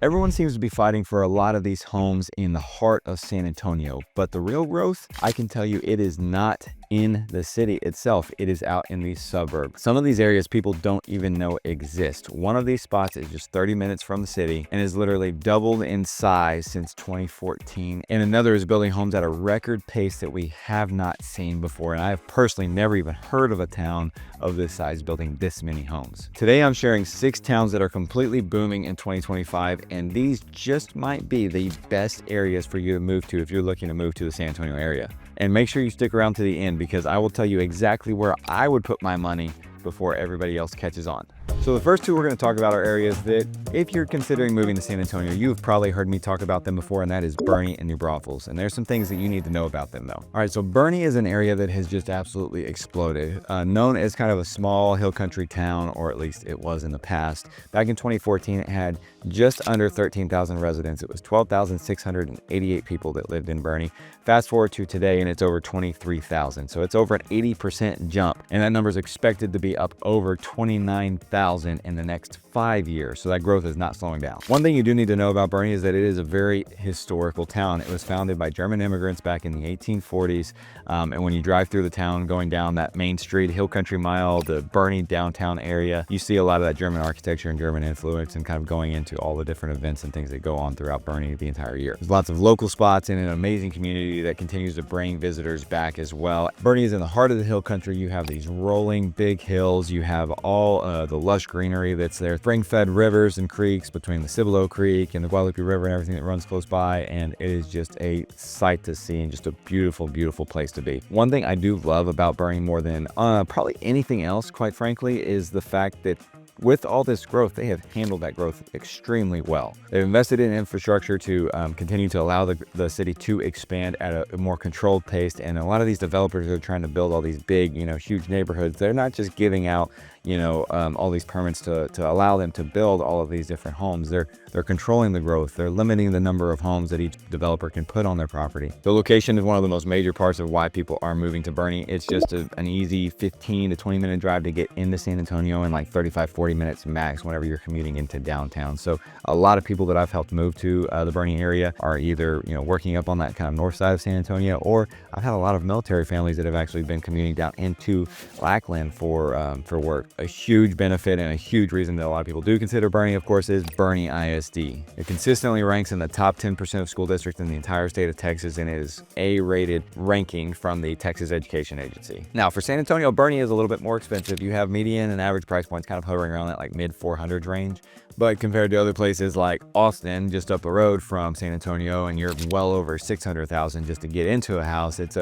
Everyone seems to be fighting for a lot of these homes in the heart of San Antonio, but the real growth, I can tell you, it is not in the city itself. It is out in these suburbs. Some of these areas people don't even know exist. One of these spots is just 30 minutes from the city and is literally doubled in size since 2014. And another is building homes at a record pace that we have not seen before. And I have personally never even heard of a town of this size building this many homes. Today, I'm sharing 6 towns that are completely booming in 2025, and these just might be the best areas for you to move to if you're looking to move to the San Antonio area. And make sure you stick around to the end because I will tell you exactly where I would put my money before everybody else catches on. So the first two we're going to talk about are areas that if you're considering moving to San Antonio, you've probably heard me talk about them before, and that is Boerne and New Braunfels. And there's some things that you need to know about them though. All right, so Boerne is an area that has just absolutely exploded. Known as kind of a small hill country town, or at least it was in the past. Back in 2014, it had just under 13,000 residents. It was 12,688 people that lived in Boerne. Fast forward to today, and it's over 23,000. So it's over an 80% jump, and that number is expected to be up over 29,000 in the next 5 years. So that growth is not slowing down. One thing you do need to know about Boerne is that it is a very historical town. It was founded by German immigrants back in the 1840s. And when you drive through the town, going down that main street, Hill Country Mile, the Boerne downtown area, you see a lot of that German architecture and German influence and kind of going into all the different events and things that go on throughout Boerne the entire year. There's lots of local spots and an amazing community that continues to bring visitors back as well. Boerne is in the heart of the hill country. You have these rolling big hills. You have all the lush greenery that's there, spring-fed rivers and creeks between the Cibolo Creek and the Guadalupe River and everything that runs close by, and it is just a sight to see and just a beautiful, beautiful place to be. One thing I do love about Boerne more than probably anything else, quite frankly, is the fact that with all this growth, they have handled that growth extremely well. They've invested in infrastructure to continue to allow the city to expand at a more controlled pace. And a lot of these developers are trying to build all these big, huge neighborhoods. They're not just giving out, all these permits to allow them to build all of these different homes. They're controlling the growth. They're limiting the number of homes that each developer can put on their property. The location is one of the most major parts of why people are moving to Boerne. It's just an easy 15 to 20 minute drive to get into San Antonio, and like 35-40 minutes max whenever you're commuting into downtown. So a lot of people that I've helped move to the Boerne area are either working up on that kind of north side of San Antonio, or I've had a lot of military families that have actually been commuting down into Lackland for work. A huge benefit and a huge reason that a lot of people do consider Boerne, of course, is Boerne ISD. It consistently ranks in the top 10% of school districts in the entire state of Texas and is A-rated ranking from the Texas Education Agency. Now, for San Antonio, Boerne is a little bit more expensive. You have median and average price points kind of hovering around that like mid 400s range. But compared to other places like Austin, just up the road from San Antonio, and you're well over 600,000 just to get into a house, it's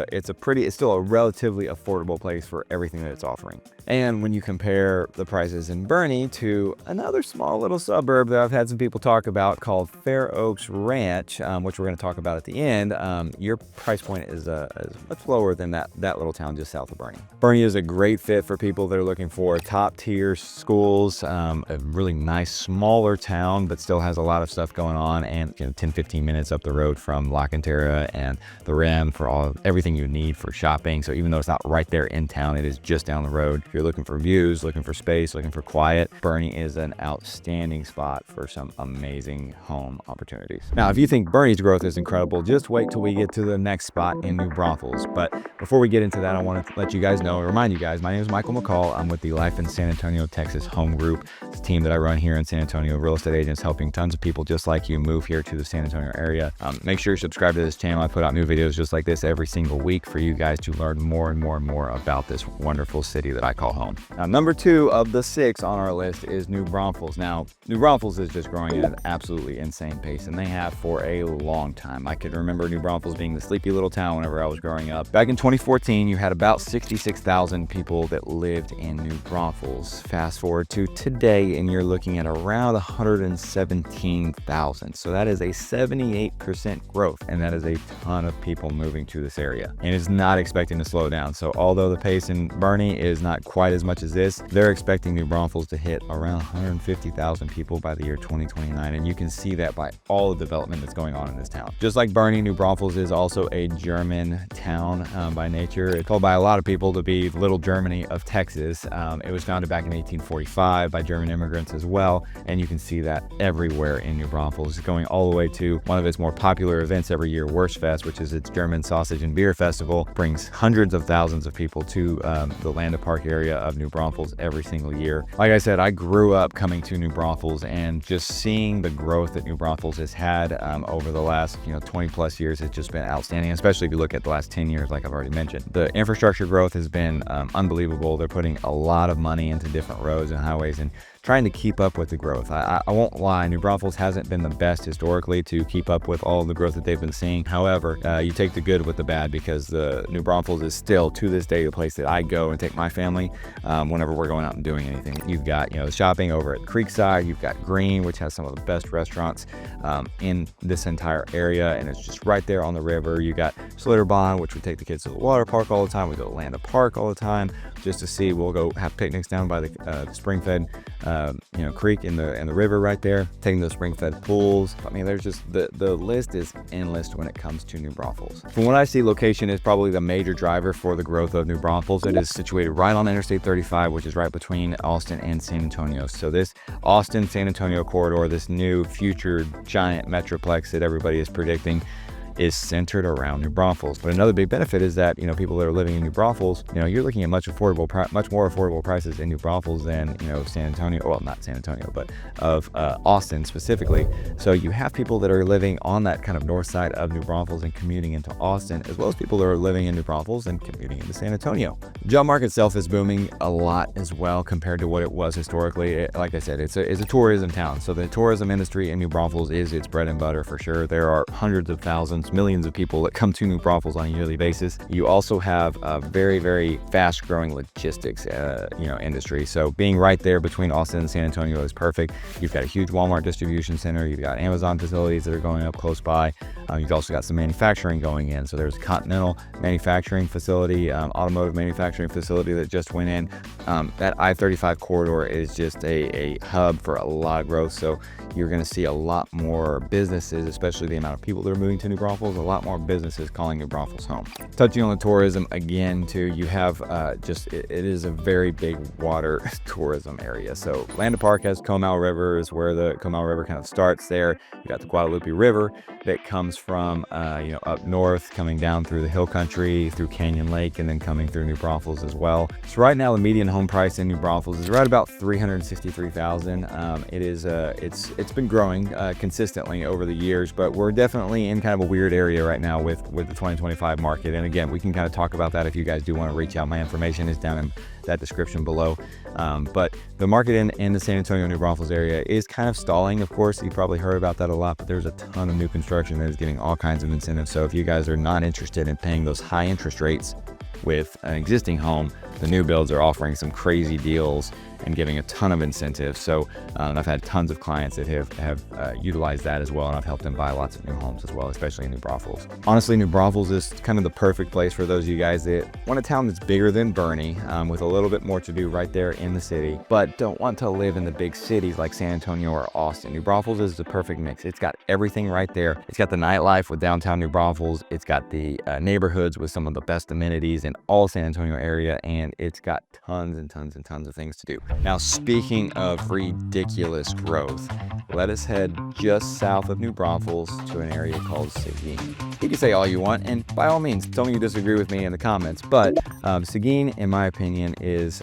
still a relatively affordable place for everything that it's offering. And when you compare the prices in Boerne to another small little suburb that I've had some people talk about called Fair Oaks Ranch, which we're going to talk about at the end, your price point is much lower than that little town just south of Boerne. Boerne is a great fit for people that are looking for top tier schools, a really nice smaller town, but still has a lot of stuff going on, and 10-15 minutes up the road from La Cantera and the Rim for everything you need for shopping. So even though it's not right there in town, it is just down the road. If you're looking for views, looking for space, looking for quiet, Boerne is an outstanding spot for some amazing home opportunities. Now, if you think Boerne's growth is incredible, just wait till we get to the next spot in New Braunfels. But before we get into that, I want to let you guys know, remind you guys, my name is Michael McCall. I'm with the Life in San Antonio, Texas Home Group. It's a team that I run here in San Antonio, real estate agents helping tons of people just like you move here to the San Antonio area. Make sure you subscribe to this channel. I put out new videos just like this every single week for you guys to learn more and more and more about this wonderful city that I call home. Now, number 2 of the 6 on our list is New Braunfels. Now, New Braunfels is just growing at an absolutely insane pace, and they have for a long time. I could remember New Braunfels being the sleepy little town whenever I was growing up. Back in 2014, you had about 66,000 people that lived in New Braunfels. Fast forward to today, and you're looking at around 117,000. So that is a 78% growth, and that is a ton of people moving to this area, and it's not expecting to slow down. So although the pace in Boerne is not quite as much as this, they're expecting New Braunfels to hit around 150,000 people by the year 2029, and you can see that by all the development that's going on in this town. Just like Boerne, New Braunfels is also a German town by nature. It's called by a lot of people to be Little Germany of Texas. It was founded back in 1845 by German immigrants as well, and you can see that everywhere in New Braunfels, going all the way to one of its more popular events every year, Wurstfest, which is its German sausage and beer festival, brings hundreds of thousands of people to the Land Park area of New Braunfels every single year. Like I said, I grew up coming to New Braunfels, and just seeing the growth that New Braunfels has had over the last 20 plus years has just been outstanding, especially if you look at the last 10 years, like I've already mentioned. The infrastructure growth has been unbelievable. They're putting a lot of money into different roads and highways and trying to keep up with the growth. I won't lie, New Braunfels hasn't been the best historically to keep up with all the growth that they've been seeing. However, you take the good with the bad, because the New Braunfels is still to this day the place that I go and take my family whenever we're going out and doing anything. You've got the shopping over at Creekside. You've got Green, which has some of the best restaurants in this entire area, and it's just right there on the river. You got Slitterbahn, which we take the kids to the water park all the time. We go to Land Park all the time just to see. We'll go have picnics down by the spring-fed creek in the river right there, taking those spring-fed pools. I mean, there's just the list is endless when it comes to New Braunfels. From what I see, location is probably the major driver for the growth of New Braunfels. It is situated right on Interstate 35, which is right between Austin and San Antonio. So this Austin-San Antonio corridor, this new future giant metroplex that everybody is predicting, is centered around New Braunfels. But another big benefit is that people that are living in New Braunfels, you're looking at much more affordable prices in New Braunfels than San Antonio. Well, not San Antonio, but of Austin specifically. So you have people that are living on that kind of north side of New Braunfels and commuting into Austin, as well as people that are living in New Braunfels and commuting into San Antonio. The job market itself is booming a lot as well compared to what it was historically. Like I said, it's a tourism town, so the tourism industry in New Braunfels is its bread and butter for sure. There are hundreds of thousands, millions of people that come to New Braunfels on a yearly basis. You also have a very, very fast growing logistics industry. So being right there between Austin and San Antonio is perfect. You've got a huge Walmart distribution center. You've got Amazon facilities that are going up close by. You've also got some manufacturing going in. So there's a Continental manufacturing facility, automotive manufacturing facility that just went in. That I-35 corridor is just a hub for a lot of growth. So you're going to see a lot more businesses, especially the amount of people that are moving to New Braunfels, a lot more businesses calling New Braunfels home. Touching on the tourism again too, you have it is a very big water tourism area. So Land Park has Comal River, is where the Comal River kind of starts there. You got the Guadalupe River that comes from up north, coming down through the hill country, through Canyon Lake, and then coming through New Braunfels as well. So right now the median home price in New Braunfels is right about $363,000. It's been growing consistently over the years, but we're definitely in kind of a weird area right now with the 2025 market. And again, we can kind of talk about that if you guys do want to reach out. My information is down in that description below. But the market in the San Antonio, New Braunfels area is kind of stalling. Of course, you probably heard about that a lot, but there's a ton of new construction that is getting all kinds of incentives. So if you guys are not interested in paying those high interest rates with an existing home, the new builds are offering some crazy deals and giving a ton of incentives. So I've had tons of clients that have utilized that as well, and I've helped them buy lots of new homes as well, especially in New Braunfels. Honestly, New Braunfels is kind of the perfect place for those of you guys that want a town that's bigger than Boerne, with a little bit more to do right there in the city, but don't want to live in the big cities like San Antonio or Austin. New Braunfels is the perfect mix. It's got everything right there. It's got the nightlife with downtown New Braunfels. It's got the neighborhoods with some of the best amenities in all San Antonio area, and it's got tons and tons and tons of things to do. Now, speaking of ridiculous growth, let us head just south of New Braunfels to an area called Seguin. You can say all you want, and by all means, tell me you disagree with me in the comments, but Seguin, in my opinion, is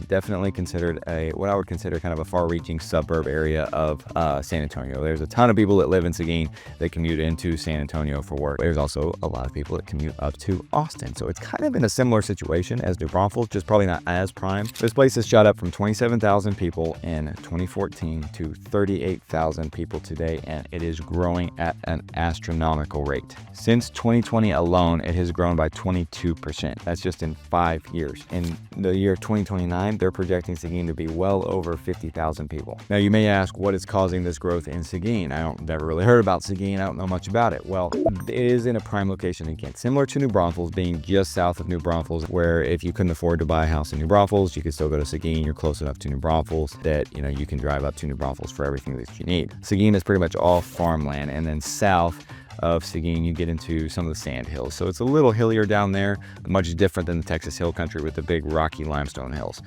definitely considered what I would consider kind of a far-reaching suburb area of San Antonio. There's a ton of people that live in Seguin that commute into San Antonio for work. There's also a lot of people that commute up to Austin, so it's kind of in a similar situation as New Braunfels, just probably not as prime. This place has shot up from 27,000 people in 2014 to 38,000 people today, and it is growing at an astronomical rate. Since 2020 alone, it has grown by 22%. That's just in 5 years. In the year 2029, they're projecting Seguin to be well over 50,000 people. Now, you may ask, what is causing this growth in Seguin? I never really heard about Seguin. I don't know much about it. Well, it is in a prime location again, similar to New Braunfels, being just south of New Braunfels, where if you couldn't afford to buy a house in New Braunfels, you could still go to Seguin. You're close enough enough to New Braunfels that, you know, you can drive up to New Braunfels for everything that you need. Seguin is pretty much all farmland, and then south of Seguin, you get into some of the sand hills. So it's a little hillier down there, much different than the Texas Hill Country with the big rocky limestone hills.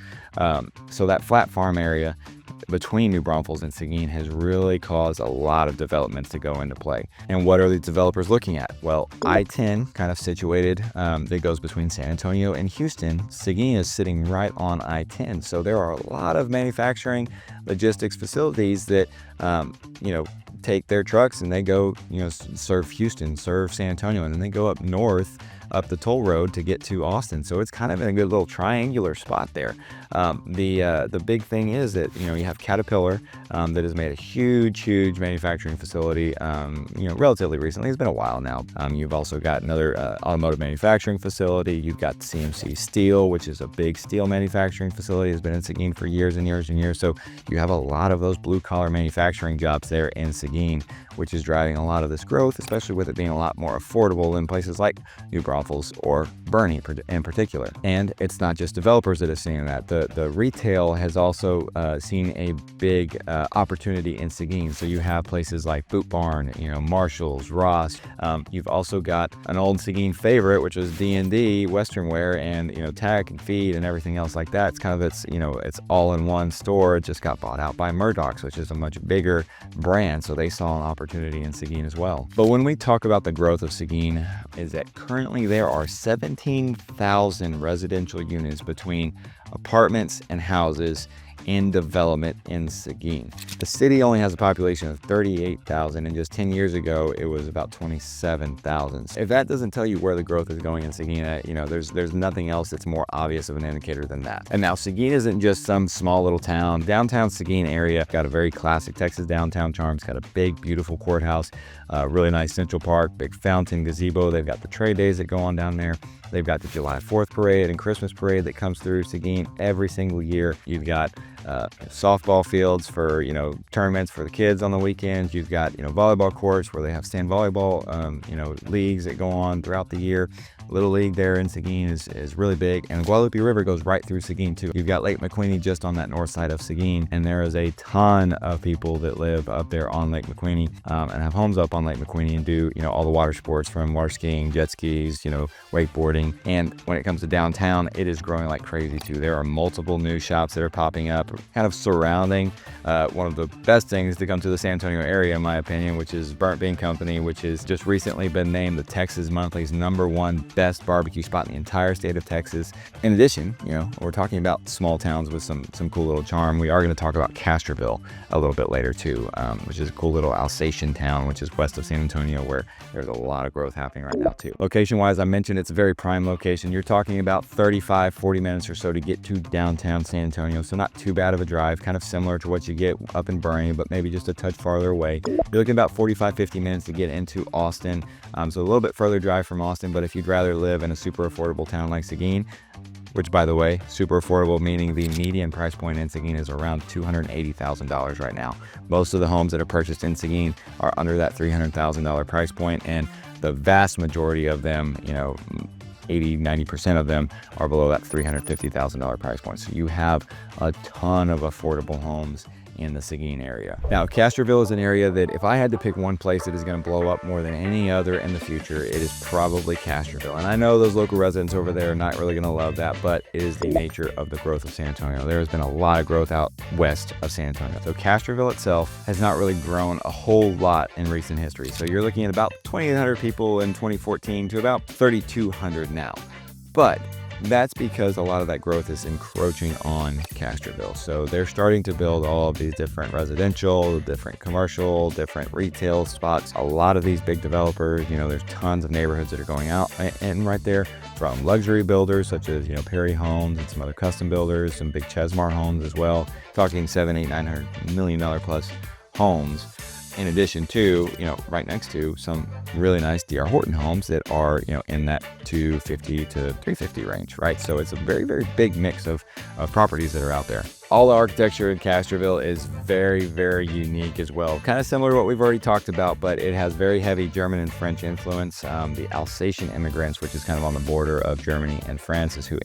So that flat farm area between New Braunfels and Seguin has really caused a lot of developments to go into play. And what are these developers looking at? Well, I-10, kind of situated, that goes between San Antonio and Houston. Seguin is sitting right on I-10. So there are a lot of manufacturing logistics facilities that, you know, take their trucks and they go, you know, serve Houston, serve San Antonio, and then they go up north up the toll road to get to Austin. So it's kind of in a good little triangular spot there. The big thing is that, you know, you have Caterpillar that has made a huge manufacturing facility, you know, relatively recently. It's been a while now. You've also got another automotive manufacturing facility. You've got CMC Steel, which is a big steel manufacturing facility. It's been in Seguin for years and years and years. So you have a lot of those blue collar manufacturing jobs there in Seguin, which is driving a lot of this growth, especially with it being a lot more affordable in places like New Braunfels or Boerne in particular. And it's not just developers that are seeing that. The retail has also seen a big opportunity in Seguin. So you have places like Boot Barn, you know, Marshalls, Ross. You've also got an old Seguin favorite, which was D&D Western Wear, and, you know, Tack and Feed and everything else like that. It's kind of its, you know, it's all-in-one store. It just got bought out by Murdoch's, which is a much bigger brand. So they saw an opportunity in Seguin as well. But when we talk about the growth of Seguin, is that currently there are 17,000 residential units between apartments and houses in development in Seguin. The city only has a population of 38,000, and just 10 years ago it was about 27,000. If that doesn't tell you where the growth is going in Seguin, you know, there's nothing else that's more obvious of an indicator than that. And now Seguin isn't just some small little town. Downtown Seguin area got a very classic Texas downtown charm. It's got a big, beautiful courthouse, really nice Central Park, big fountain, gazebo. They've got the trade days that go on down there. They've got the July 4th parade and Christmas parade that comes through Seguin every single year. You've got softball fields for, you know, tournaments for the kids on the weekends. You've got, you know, volleyball courts where they have sand volleyball, you know, leagues that go on throughout the year. Little League there in Seguin is really big, and the Guadalupe River goes right through Seguin too. You've got Lake McQueeney just on that north side of Seguin, and there is a ton of people that live up there on Lake McQueeney and have homes up on Lake McQueeney and do, you know, all the water sports, from water skiing, jet skis, you know, wakeboarding. And when it comes to downtown, it is growing like crazy too. There are multiple new shops that are popping up, kind of surrounding one of the best things to come to the San Antonio area, in my opinion, which is Burnt Bean Company, which has just recently been named the Texas Monthly's #1 best barbecue spot in the entire state of Texas. In addition, you know, we're talking about small towns with some cool little charm. We are going to talk about Castroville a little bit later too, which is a cool little Alsatian town, which is west of San Antonio, where there's a lot of growth happening right now too. Location wise, I mentioned it's a very prime location. You're talking about 35-40 minutes or so to get to downtown San Antonio, so not too bad of a drive, kind of similar to what you get up in Boerne, but maybe just a touch farther away. You're looking about 45-50 minutes to get into Austin, so a little bit further drive from Austin. But if you'd rather live in a super affordable town like Seguin, which, by the way, super affordable, meaning the median price point in Seguin is around $280,000 right now. Most of the homes that are purchased in Seguin are under that $300,000 price point, and the vast majority of them, you know, 80-90% of them are below that $350,000 price point. So you have a ton of affordable homes in the Seguin area. Now, Castroville is an area that if I had to pick one place that is going to blow up more than any other in the future, it is probably Castroville. And I know those local residents over there are not really going to love that, but it is the nature of the growth of San Antonio. There has been a lot of growth out west of San Antonio. So Castroville itself has not really grown a whole lot in recent history. So you're looking at about 2,800 people in 2014 to about 3,200 now. But that's because a lot of that growth is encroaching on Castroville. So they're starting to build all of these different residential, different commercial, different retail spots. A lot of these big developers, you know, there's tons of neighborhoods that are going out and right there, from luxury builders such as, you know, Perry Homes and some other custom builders, some big Chesmar homes as well, talking $700, $800, $1 million plus homes. In addition to, you know, right next to some really nice D.R. Horton homes that are, you know, in that $250 to $350 range, right? So it's a very, very big mix of properties that are out there. All the architecture in Castroville is very, very unique as well. Kind of similar to what we've already talked about, but it has very heavy German and French influence. The Alsatian immigrants, which is kind of on the border of Germany and France, is who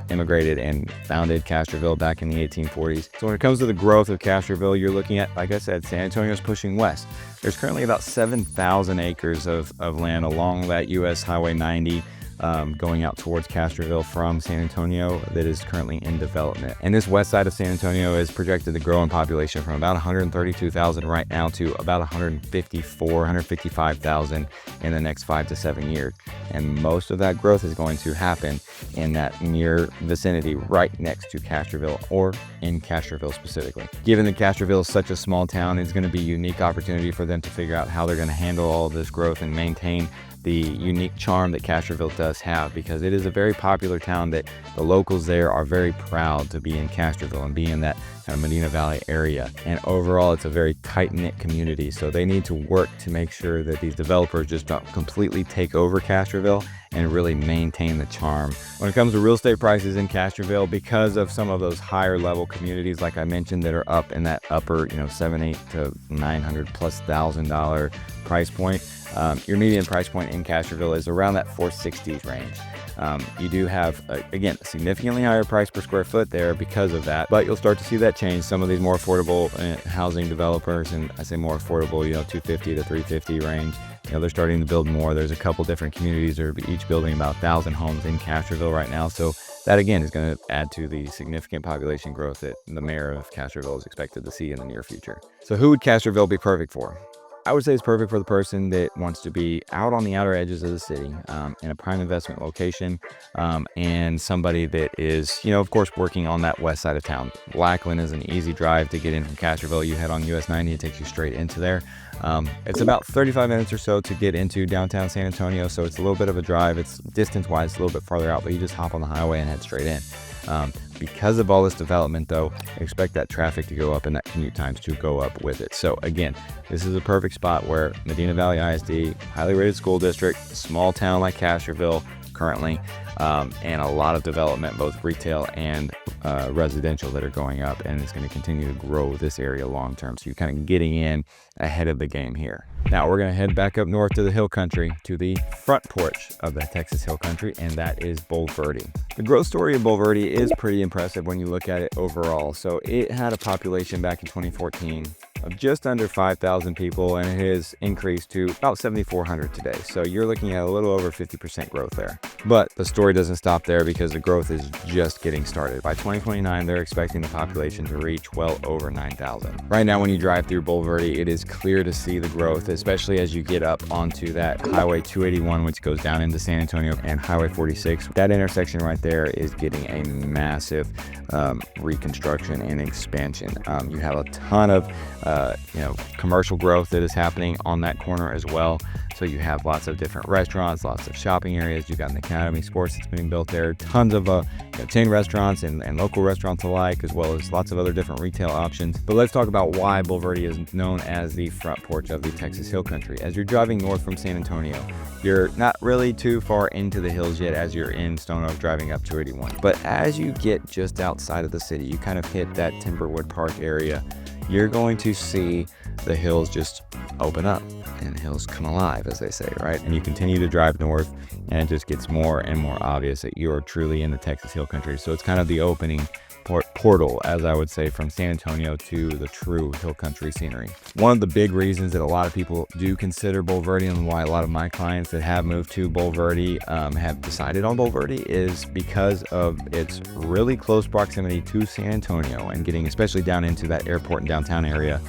immigrated and founded Castroville back in the 1840s. So when it comes to the growth of Castroville, you're looking at, like I said, San Antonio's pushing west. There's currently about 7,000 acres of land along that US Highway 90 going out towards Castroville from San Antonio that is currently in development. And this west side of San Antonio is projected to grow in population from about 132,000 right now to about 155,000 in the next 5 to 7 years. And most of that growth is going to happen in that near vicinity right next to Castroville, or in Castroville specifically. Given that Castroville is such a small town, it's going to be a unique opportunity for them to figure out how they're going to handle all of this growth and maintain the unique charm that Castroville does have, because it is a very popular town that the locals there are very proud to be in Castroville and be in that kind of Medina Valley area. And overall, it's a very tight-knit community, so they need to work to make sure that these developers just don't completely take over Castroville and really maintain the charm. When it comes to real estate prices in Castroville, because of some of those higher level communities, like I mentioned, that are up in that upper, $700,000 to $900,000+ price point, your median price point in Castroville is around that 460s range. You do have, again, a significantly higher price per square foot there because of that, but you'll start to see that change. Some of these more affordable housing developers, and I say more affordable, 250 to 350 range, they're starting to build more. There's a couple different communities that are each building about 1,000 homes in Castroville right now. So that, again, is going to add to the significant population growth that the mayor of Castroville is expected to see in the near future. So who would Castroville be perfect for? I would say it's perfect for the person that wants to be out on the outer edges of the city, in a prime investment location, and somebody that is, of course, working on that west side of town. Lackland is an easy drive to get in from Castroville. You head on US 90, it takes you straight into there. It's about 35 minutes or so to get into downtown San Antonio, so it's a little bit of a drive. It's distance-wise a little bit farther out, but you just hop on the highway and head straight in. Because of all this development, though, expect that traffic to go up and that commute times to go up with it. So again, this is a perfect spot where Medina Valley ISD, highly rated school district, small town like Castroville currently, and a lot of development, both retail and residential, that are going up, and it's going to continue to grow this area long term. So you're kind of getting in ahead of the game here. Now we're going to head back up north to the hill country, to the front porch of the Texas hill country, and that is Boerne. The growth story of Boerne is pretty impressive when you look at it overall. So it had a population back in 2014 of just under 5,000 people, and it has increased to about 7,400 today. So you're looking at a little over 50% growth there. But the story doesn't stop there, because the growth is just getting started. By 2029, they're expecting the population to reach well over 9,000. Right now, when you drive through Boerne, it is clear to see the growth, especially as you get up onto that Highway 281, which goes down into San Antonio, and Highway 46. That intersection right there is getting a massive reconstruction and expansion. You have a ton of commercial growth that is happening on that corner as well. So you have lots of different restaurants, lots of shopping areas. You've got an Academy Sports that's being built there, tons of chain restaurants and local restaurants alike, as well as lots of other different retail options. But let's talk about why Boerne is known as the front porch of the Texas hill country. As you're driving north from San Antonio, you're not really too far into the hills yet as you're in Stone Oak driving up 281. But as you get just outside of the city, you kind of hit that Timberwood Park area, you're going to see the hills just open up and hills come alive, as they say, right? And you continue to drive north, and it just gets more and more obvious that you are truly in the Texas hill country. So it's kind of the opening portal, as I would say, from San Antonio to the true hill country scenery. One of the big reasons that a lot of people do consider Boerne, and why a lot of my clients that have moved to Boerne have decided on Boerne, is because of its really close proximity to San Antonio and getting especially down into that airport and downtown area,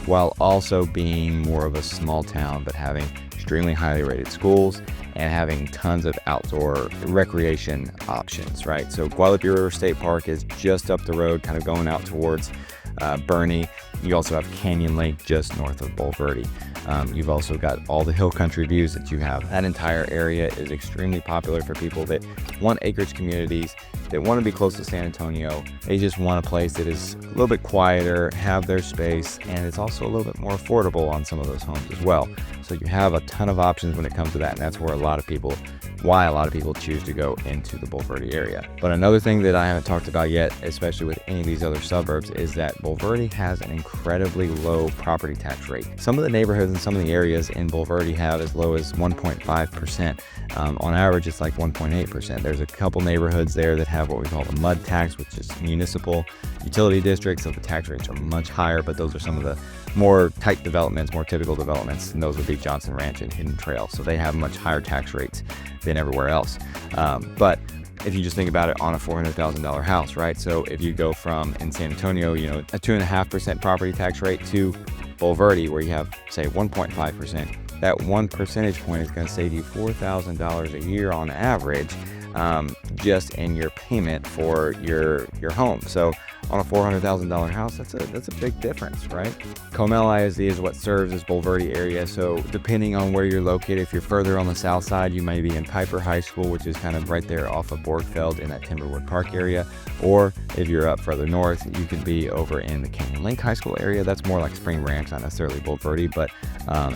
while also being more of a small town but having extremely highly rated schools and having tons of outdoor recreation options, right? So Guadalupe River State Park is just up the road, kind of going out towards Boerne. You also have Canyon Lake just north of Boerne. You've also got all the hill country views that you have. That entire area is extremely popular for people that want acreage communities that want to be close to San Antonio. They just want a place that is a little bit quieter, have their space, and it's also a little bit more affordable on some of those homes as well. So you have a ton of options when it comes to that, and that's why a lot of people choose to go into the Bulverde area. But another thing that I haven't talked about yet, especially with any of these other suburbs, is that Bulverde has an incredibly low property tax rate. Some of the neighborhoods and some of the areas in Bulverde have as low as 1.5%. On average, it's like 1.8%. There's a couple neighborhoods there that have what we call the mud tax, which is municipal utility districts, so the tax rates are much higher, but those are some of the more tight developments, more typical developments, and those would be Johnson Ranch and Hidden Trail. So they have much higher tax rates than everywhere else. But if you just think about it on a $400,000 house, right? So if you go from in San Antonio, you know, a 2.5% property tax rate to Bulverde, where you have, say, 1.5%, that 1 percentage point is going to save you $4,000 a year on average, just in your payment for your home. So on a $400,000 house, that's a big difference, right? Comel ISD is what serves as Bulverde area. So depending on where you're located, if you're further on the south side, you may be in Piper High School, which is kind of right there off of Borgfeld in that Timberwood Park area. Or if you're up further north, you could be over in the Canyon Lake High School area. That's more like Spring Branch, not necessarily Bulverde, but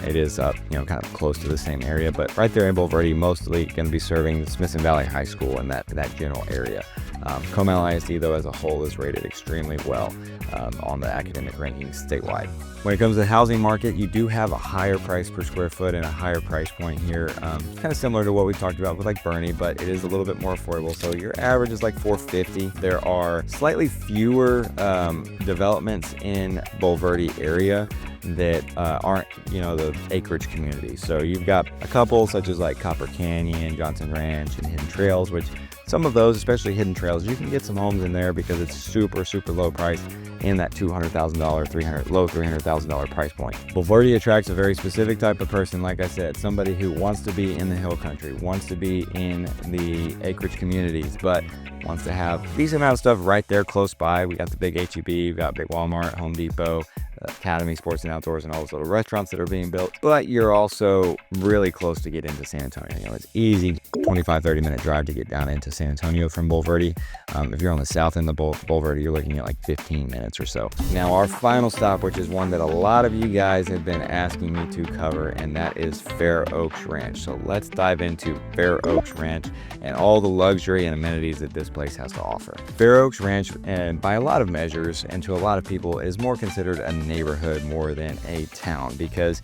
it is up, kind of close to the same area. But right there in Bulverde, mostly going to be serving the Smithson Valley High School in that general area. Comel ISD, though, as a whole is rated extremely well on the academic rankings statewide. When it comes to the housing market, you do have a higher price per square foot and a higher price point here, kind of similar to what we talked about with like Boerne, but it is a little bit more affordable. So your average is like $450. There are slightly fewer developments in Bulverde area that aren't, the acreage community. So you've got a couple such as like Copper Canyon, Johnson Ranch, and Hidden Trails, which some of those, especially Hidden Trails, you can get some homes in there because it's super, super low price in that $200,000, low $300,000 price point. Bulverde attracts a very specific type of person, like I said, somebody who wants to be in the hill country, wants to be in the acreage communities, but wants to have a decent amount of stuff right there close by. We got the big HEB, we've got big Walmart, Home Depot, Academy Sports and Outdoors, and all those little restaurants that are being built. But you're also really close to get into San Antonio. It's easy, 25-30 minute drive to get down into San Antonio from Bulverde. If you're on the south end of Bulverde, you're looking at like 15 minutes or so. Now our final stop, which is one that a lot of you guys have been asking me to cover, and that is Fair Oaks Ranch. So let's dive into Fair Oaks Ranch and all the luxury and amenities that this place has to offer. Fair Oaks Ranch, and by a lot of measures and to a lot of people, is more considered a neighborhood more than a town, because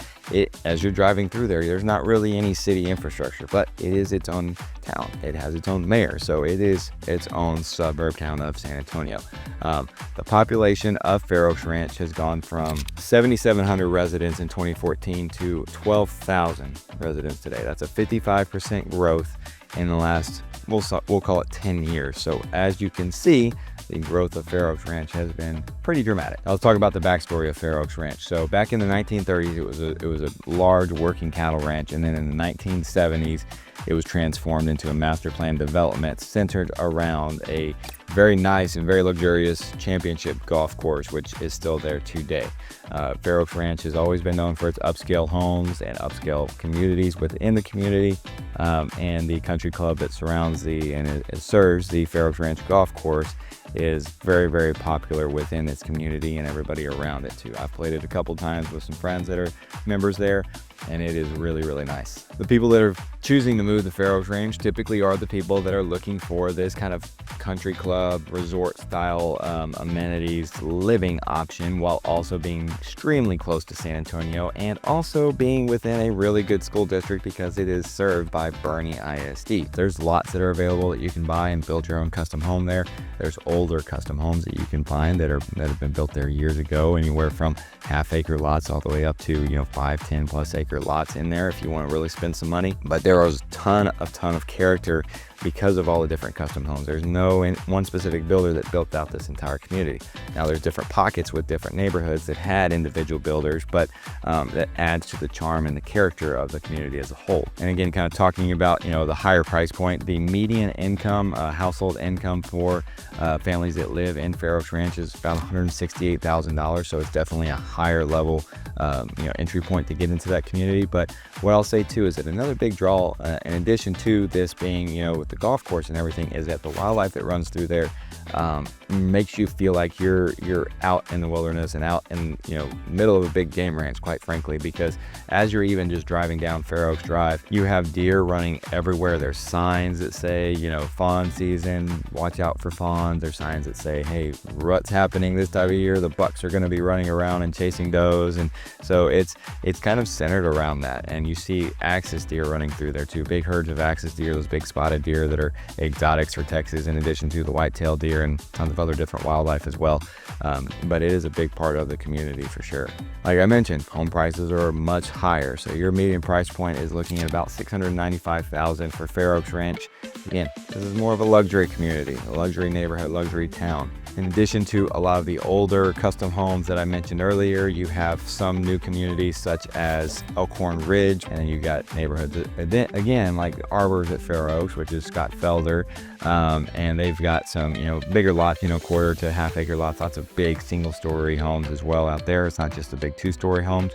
as you're driving through there's not really any city infrastructure, but it is its own town. It has its own mayor, so it is its own suburb town of San Antonio. The population of Fair Oaks Ranch has gone from 7,700 residents in 2014 to 12,000 residents today. That's a 55% growth in the last, we'll call it 10 years. So as you can see, the growth of Fair Oaks Ranch has been pretty dramatic. Let's talk about the backstory of Fair Oaks Ranch. So back in the 1930s, it was a large working cattle ranch, and then in the 1970s, it was transformed into a master plan development centered around a very nice and very luxurious championship golf course, which is still there today. Fair Oaks Ranch has always been known for its upscale homes and upscale communities within the community, and the country club that surrounds and it serves the Fair Oaks Ranch golf course is very, very popular within its community and everybody around it too. I've played it a couple times with some friends that are members there, and it is really, really nice. The people that are choosing to move to Fair Oaks Ranch typically are the people that are looking for this kind of country club, resort style amenities living option, while also being extremely close to San Antonio and also being within a really good school district because it is served by Boerne ISD. There's lots that are available that you can buy and build your own custom home there. There's older custom homes that you can find that have been built there years ago, anywhere from half-acre lots all the way up to 5, 10 plus acre lots in there if you want to really spend some money. But there is a ton of character because of all the different custom homes. There's no one specific builder that built out this entire community. Now there's different pockets with different neighborhoods that had individual builders, but that adds to the charm and the character of the community as a whole. And again, kind of talking about, you know, the higher price point, the median income, household income for families that live in Fair Oaks Ranch is about $168,000. So it's definitely a higher level, you know, entry point to get into that community. But what I'll say too is that another big draw, in addition to this being, you know, with the golf course and everything, is that the wildlife that runs through there makes you feel like you're out in the wilderness and out in, you know, middle of a big game ranch, quite frankly, because as you're even just driving down Fair Oaks Drive, you have deer running everywhere. There's signs that say, you know, fawn season, watch out for fawns. There's signs that say, hey, rut's happening this time of year, the bucks are going to be running around and chasing does. And so it's kind of centered around that. And you see axis deer running through there too, big herds of axis deer, those big spotted deer that are exotics for Texas, in addition to the white-tailed deer and tons of other different wildlife as well. But it is a big part of the community for sure. Like I mentioned, home prices are much higher. So your median price point is looking at about $695,000 for Fair Oaks Ranch. Again, this is more of a luxury community, a luxury neighborhood, luxury town. In addition to a lot of the older custom homes that I mentioned earlier, you have some new communities such as Elkhorn Ridge, and then you got neighborhoods again like Arbors at Fair Oaks, which is Scott Felder, and they've got some, you know, bigger lots, you know, quarter to half acre lots, lots of big single-story homes as well out there. It's not just the big two-story homes.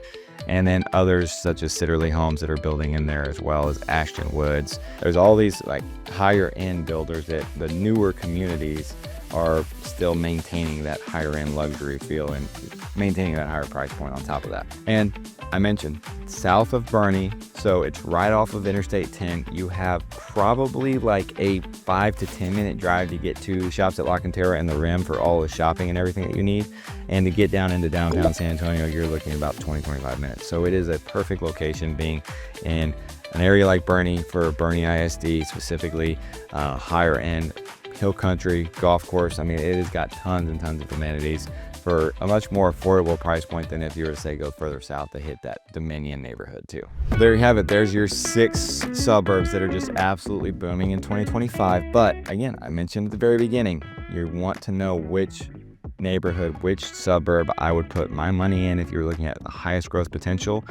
And then others such as Sitterly Homes that are building in there, as well as Ashton Woods. There's all these like higher end builders that the newer communities are still maintaining that higher end luxury feel and maintaining that higher price point on top of that. And I mentioned south of Boerne, so it's right off of Interstate 10. You have probably like a 5 to 10 minute drive to get to the shops at La Cantera and the Rim for all the shopping and everything that you need. And to get down into downtown San Antonio, you're looking at about 20-25 minutes. So it is a perfect location, being in an area like Boerne for Boerne ISD specifically, higher end hill country golf course. I mean, it has got tons and tons of amenities for a much more affordable price point than if you were to say go further south to hit that Dominion neighborhood too. There you have it. There's your 6 suburbs that are just absolutely booming in 2025. But again, I mentioned at the very beginning, you want to know which neighborhood, which suburb I would put my money in if you're looking at the highest growth potential.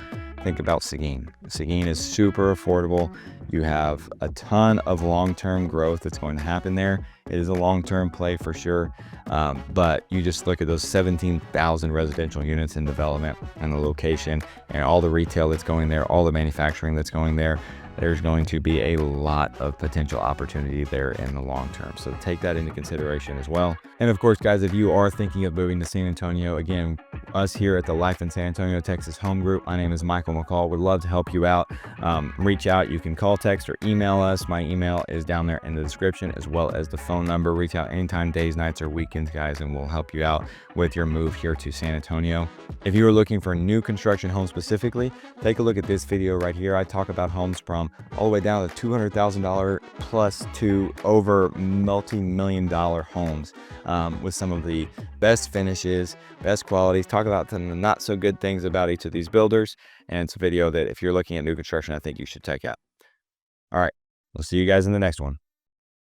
Think about Seguin. Seguin is super affordable. You have a ton of long-term growth that's going to happen there. It is a long-term play for sure. But you just look at those 17,000 residential units in development and the location and all the retail that's going there, all the manufacturing that's going there. There's going to be a lot of potential opportunity there in the long term. So take that into consideration as well. And of course, guys, if you are thinking of moving to San Antonio, again, us here at the Life in San Antonio, Texas Home Group, my name is Michael McCall. Would love to help you out. Reach out. You can call, text, or email us. My email is down there in the description, as well as the phone number. Reach out anytime, days, nights, or weekends, guys, and we'll help you out with your move here to San Antonio. If you are looking for new construction homes specifically, take a look at this video right here. I talk about homes from all the way down to $200,000 plus to over multi-million-dollar homes, with some of the best finishes, best qualities. Talk about some of the not so good things about each of these builders. And it's a video that if you're looking at new construction, I think you should check out. All right, we'll see you guys in the next one.